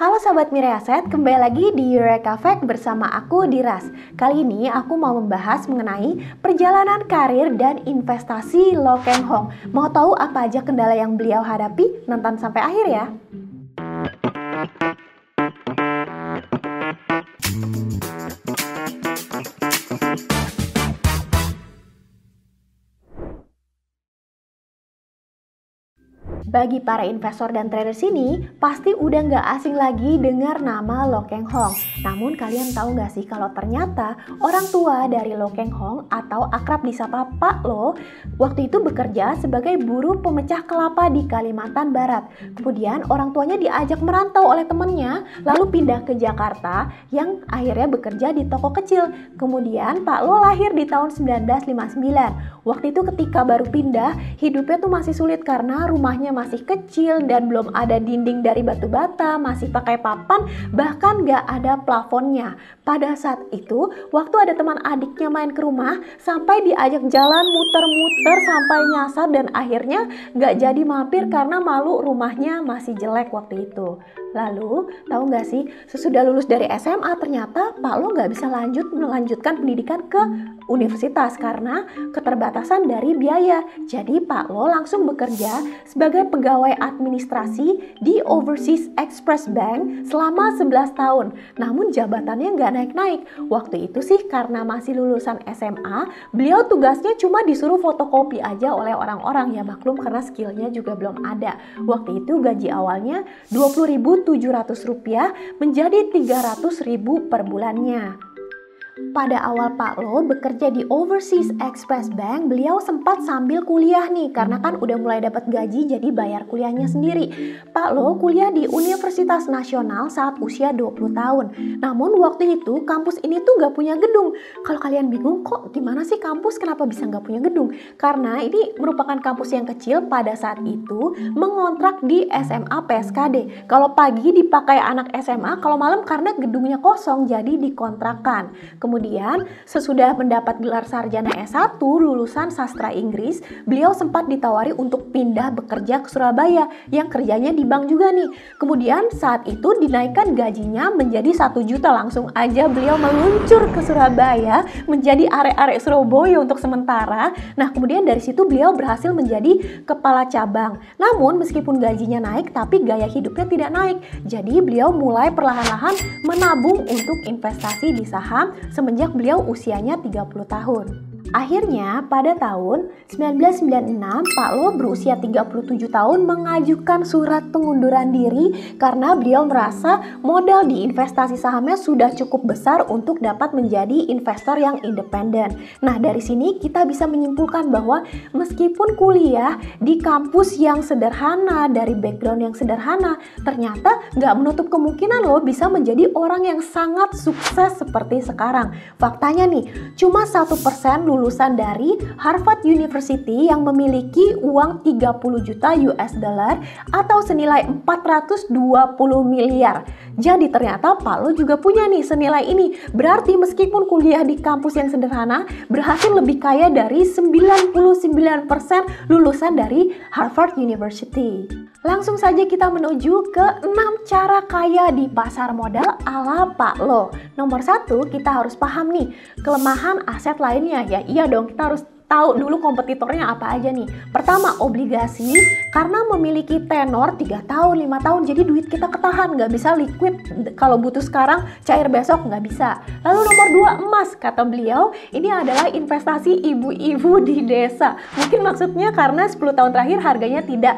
Halo Sobat Miraset, kembali lagi di Eureka Fact bersama aku Diras. Kali ini aku mau membahas mengenai perjalanan karir dan investasi Lo Keng Hong. Mau tahu apa aja kendala yang beliau hadapi? Nonton sampai akhir ya. Bagi para investor dan traders ini, pasti udah nggak asing lagi dengar nama Lo Keng Hong. Namun kalian tahu nggak sih kalau ternyata orang tua dari Lo Keng Hong atau akrab disapa Pak Lo, waktu itu bekerja sebagai buruh pemecah kelapa di Kalimantan Barat. Kemudian orang tuanya diajak merantau oleh temannya, lalu pindah ke Jakarta yang akhirnya bekerja di toko kecil. Kemudian Pak Lo lahir di tahun 1959. Waktu itu ketika baru pindah, hidupnya tuh masih sulit karena rumahnya masih kecil dan belum ada dinding dari batu bata, masih pakai papan, bahkan gak ada plafonnya. Pada saat itu, waktu ada teman adiknya main ke rumah, sampai diajak jalan muter-muter sampai nyasar dan akhirnya gak jadi mampir karena malu rumahnya masih jelek waktu itu. Lalu, tahu gak sih, sesudah lulus dari SMA ternyata Pak Lo gak bisa melanjutkan pendidikan ke universitas karena keterbatasan dari biaya. Jadi Pak Lo langsung bekerja sebagai pegawai administrasi di Overseas Express Bank selama 11 tahun. Namun jabatannya nggak naik-naik. Waktu itu sih karena masih lulusan SMA, beliau tugasnya cuma disuruh fotokopi aja oleh orang-orang. Ya maklum karena skillnya juga belum ada. Waktu itu gaji awalnya Rp20.700 menjadi Rp300.000 per bulannya. Pada awal Pak Lo bekerja di Overseas Express Bank, beliau sempat sambil kuliah nih karena kan udah mulai dapat gaji jadi bayar kuliahnya sendiri. Pak Lo kuliah di Universitas Nasional saat usia 20 tahun. Namun waktu itu kampus ini tuh gak punya gedung. Kalau kalian bingung kok gimana sih kampus kenapa bisa gak punya gedung? Karena ini merupakan kampus yang kecil pada saat itu mengontrak di SMA PSKD. Kalau pagi dipakai anak SMA, kalau malam karena gedungnya kosong jadi dikontrakkan. Kemudian, sesudah mendapat gelar sarjana S1 lulusan sastra Inggris, beliau sempat ditawari untuk pindah bekerja ke Surabaya yang kerjanya di bank juga nih. Kemudian saat itu dinaikkan gajinya menjadi 1 juta, langsung aja beliau meluncur ke Surabaya menjadi arek-arek Surabaya untuk sementara. Nah, kemudian dari situ beliau berhasil menjadi kepala cabang. Namun meskipun gajinya naik tapi gaya hidupnya tidak naik. Jadi beliau mulai perlahan-lahan menabung untuk investasi di saham semenjak beliau usianya 30 tahun. Akhirnya pada tahun 1996 Pak Lo berusia 37 tahun mengajukan surat pengunduran diri karena beliau merasa modal di investasi sahamnya sudah cukup besar untuk dapat menjadi investor yang independen. Nah dari sini kita bisa menyimpulkan bahwa meskipun kuliah di kampus yang sederhana, dari background yang sederhana, ternyata nggak menutup kemungkinan lo bisa menjadi orang yang sangat sukses seperti sekarang. Faktanya nih, cuma 1% lulusan dari Harvard University yang memiliki uang 30 juta US dollar atau senilai 420 miliar. Jadi ternyata Pak Lo juga punya nih senilai ini. Berarti meskipun kuliah di kampus yang sederhana, berhasil lebih kaya dari 99% lulusan dari Harvard University. Langsung saja kita menuju ke 6 cara kaya di pasar modal ala Pak Lo. Nomor 1, kita harus paham nih kelemahan aset lainnya ya. Iya dong, kita harus tahu dulu kompetitornya apa aja nih. Pertama, obligasi, karena memiliki tenor 3 tahun, 5 tahun, jadi duit kita ketahan, nggak bisa liquid, kalau butuh sekarang, cair besok, nggak bisa. Lalu nomor 2, emas, kata beliau, ini adalah investasi ibu-ibu di desa. Mungkin maksudnya karena 10 tahun terakhir harganya tidak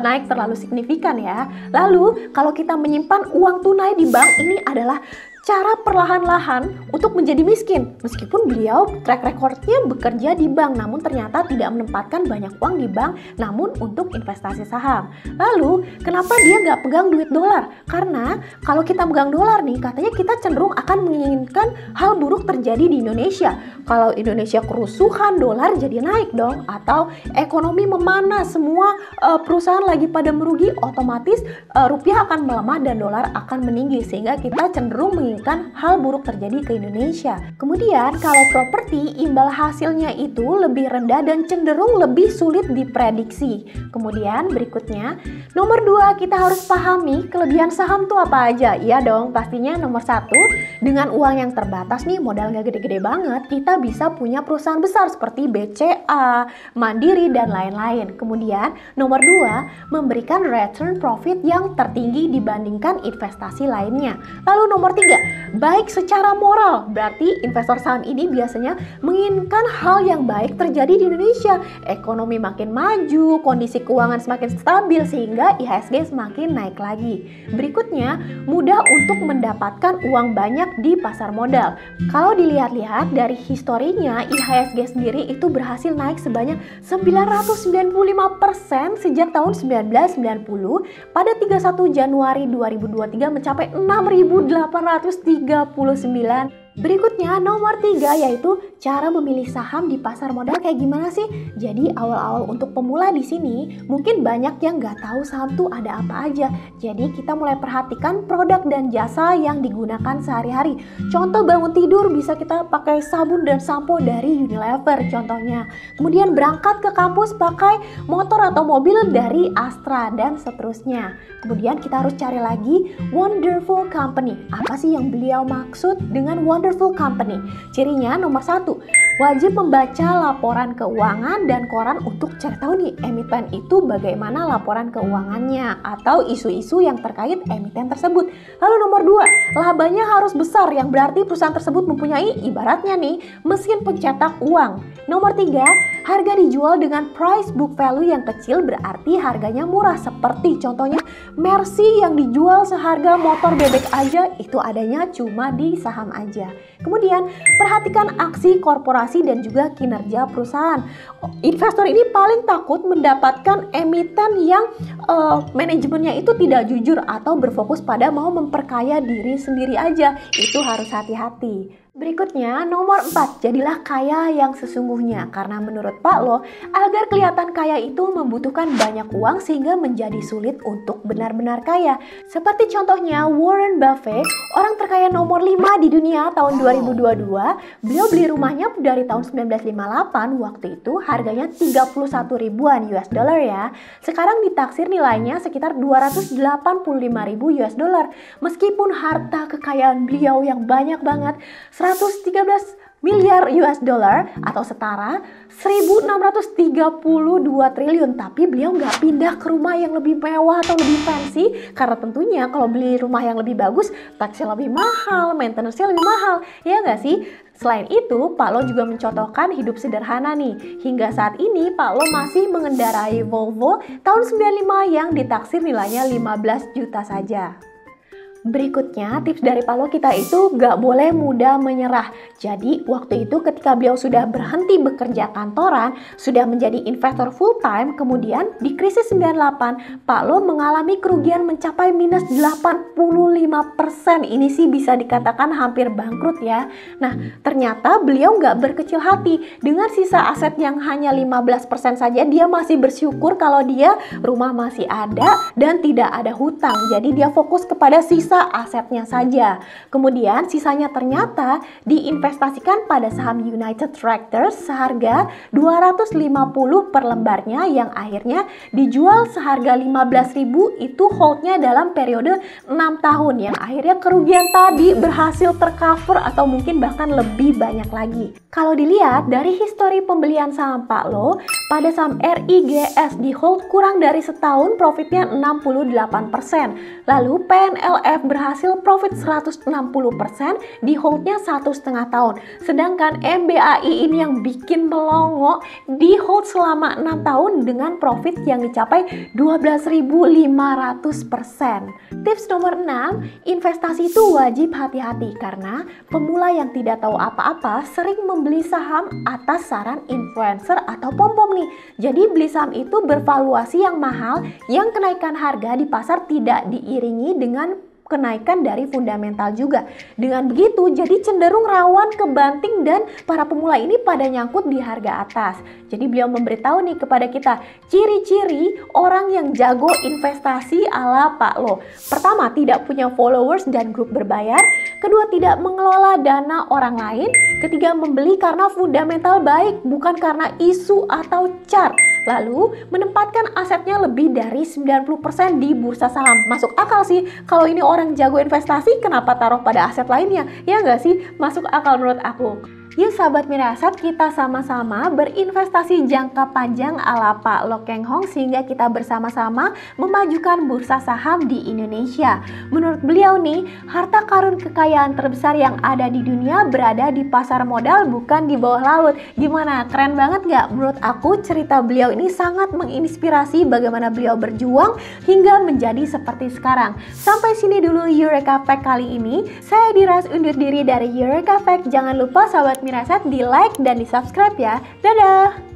naik terlalu signifikan ya. Lalu, kalau kita menyimpan uang tunai di bank, ini adalah cara perlahan-lahan untuk menjadi miskin. Meskipun beliau track recordnya bekerja di bank, namun ternyata tidak menempatkan banyak uang di bank, namun untuk investasi saham. Lalu, kenapa dia nggak pegang duit dolar? Karena kalau kita pegang dolar nih, katanya kita cenderung akan menginginkan hal buruk terjadi di Indonesia. Kalau Indonesia kerusuhan, dolar jadi naik dong. Atau ekonomi memanas, semua perusahaan lagi pada merugi, otomatis rupiah akan melemah dan dolar akan meninggi. Sehingga kita cenderung menginginkan memungkinkan hal buruk terjadi ke Indonesia. Kemudian kalau properti, imbal hasilnya itu lebih rendah dan cenderung lebih sulit diprediksi. Kemudian berikutnya, nomor 2 kita harus pahami kelebihan saham tuh apa aja. Iya dong, pastinya nomor 1, dengan uang yang terbatas nih, modal nggak gede-gede banget, kita bisa punya perusahaan besar seperti BCA, Mandiri, dan lain-lain. Kemudian nomor 2, memberikan return profit yang tertinggi dibandingkan investasi lainnya. Lalu nomor 3, baik secara moral, berarti investor saham ini biasanya menginginkan hal yang baik terjadi di Indonesia. Ekonomi makin maju, kondisi keuangan semakin stabil sehingga IHSG semakin naik lagi. Berikutnya, mudah untuk mendapatkan uang banyak di pasar modal. Kalau dilihat-lihat dari historinya, IHSG sendiri itu berhasil naik sebanyak 995% sejak tahun 1990. Pada 31 Januari 2023 mencapai 6.839. Berikutnya nomor 3 yaitu cara memilih saham di pasar modal kayak gimana sih? Jadi awal-awal untuk pemula di sini mungkin banyak yang nggak tahu saham tuh ada apa aja. Jadi kita mulai perhatikan produk dan jasa yang digunakan sehari-hari. Contoh bangun tidur bisa kita pakai sabun dan sampo dari Unilever contohnya. Kemudian berangkat ke kampus pakai motor atau mobil dari Astra dan seterusnya. Kemudian kita harus cari lagi Wonderful Company. Apa sih yang beliau maksud dengan Wonderful Company? Cirinya nomor 1, wajib membaca laporan keuangan dan koran untuk cari tahu nih emiten itu bagaimana laporan keuangannya atau isu-isu yang terkait emiten tersebut. Lalu nomor 2, labanya harus besar yang berarti perusahaan tersebut mempunyai ibaratnya nih mesin pencetak uang. Nomor 3, harga dijual dengan price book value yang kecil berarti harganya murah, seperti contohnya Mercy yang dijual seharga motor bebek aja, itu adanya cuma di saham aja. Kemudian perhatikan aksi korporasi dan juga kinerja perusahaan. Investor ini paling takut mendapatkan emiten yang manajemennya itu tidak jujur atau berfokus pada mau memperkaya diri sendiri aja. Itu harus hati-hati. Berikutnya nomor 4, jadilah kaya yang sesungguhnya. Karena menurut Pak Lo, agar kelihatan kaya itu membutuhkan banyak uang sehingga menjadi sulit untuk benar-benar kaya. Seperti contohnya Warren Buffett, orang terkaya nomor 5 di dunia tahun 2022. Beliau beli rumahnya dari tahun 1958, waktu itu harganya 31 ribuan US dollar ya. Sekarang ditaksir nilainya sekitar 285 ribu US dollar. Meskipun harta kekayaan beliau yang banyak banget, 113 miliar US dollar atau setara 1.632 triliun, tapi beliau nggak pindah ke rumah yang lebih mewah atau lebih fancy karena tentunya kalau beli rumah yang lebih bagus taksnya lebih mahal, maintenance-nya lebih mahal, ya nggak sih? Selain itu, Pak Lo juga mencontohkan hidup sederhana nih. Hingga saat ini Pak Lo masih mengendarai Volvo tahun 95 yang ditaksir nilainya 15 juta saja. Berikutnya, tips dari Pak Lo kita itu gak boleh mudah menyerah. Jadi, waktu itu ketika beliau sudah berhenti bekerja kantoran, sudah menjadi investor full time, kemudian di krisis 98, Pak Lo mengalami kerugian mencapai minus 85%. Ini sih bisa dikatakan hampir bangkrut ya. Nah, ternyata beliau gak berkecil hati. Dengan sisa aset yang hanya 15% saja, dia masih bersyukur kalau dia rumah masih ada dan tidak ada hutang. Jadi, dia fokus kepada sisa asetnya saja. Kemudian sisanya ternyata diinvestasikan pada saham United Tractors seharga 250 per lembarnya yang akhirnya dijual seharga 15.000, itu holdnya dalam periode 6 tahun yang akhirnya kerugian tadi berhasil tercover atau mungkin bahkan lebih banyak lagi. Kalau dilihat dari histori pembelian saham Pak Lo, pada saham RIGS di hold kurang dari setahun profitnya 68%. Lalu PNLF berhasil profit 160%, di holdnya 1,5 tahun. Sedangkan MBAI ini yang bikin melongo, di hold selama 6 tahun dengan profit yang mencapai 12.500%. Tips nomor 6, investasi itu wajib hati-hati karena pemula yang tidak tahu apa-apa sering membeli saham atas saran influencer atau pom-pom nih. Jadi beli saham itu bervaluasi yang mahal, yang kenaikan harga di pasar tidak diiringi dengan kenaikan dari fundamental juga. Dengan begitu, jadi cenderung rawan kebanting dan para pemula ini pada nyangkut di harga atas. Jadi beliau memberitahu nih kepada kita, ciri-ciri orang yang jago investasi ala Pak Lo. Pertama, tidak punya followers dan grup berbayar. kedua tidak mengelola dana orang lain, ketiga membeli karena fundamental baik bukan karena isu atau chart. Lalu, menempatkan asetnya lebih dari 90% di bursa saham. Masuk akal sih, kalau ini orang jago investasi, kenapa taruh pada aset lainnya? Ya nggak sih? Masuk akal menurut aku. Yuk sahabat Mirasat, kita sama-sama berinvestasi jangka panjang ala Pak Loh Keng Hong sehingga kita bersama-sama memajukan bursa saham di Indonesia. Menurut beliau nih, harta karun kekayaan terbesar yang ada di dunia berada di pasar modal bukan di bawah laut. Gimana? Keren banget nggak? Menurut aku cerita beliau ini sangat menginspirasi bagaimana beliau berjuang hingga menjadi seperti sekarang. Sampai sini dulu Eureka Fact kali ini. Saya Diras undur diri dari Eureka Fact. Jangan lupa sahabat Mirasat di like dan di subscribe ya. Dadah!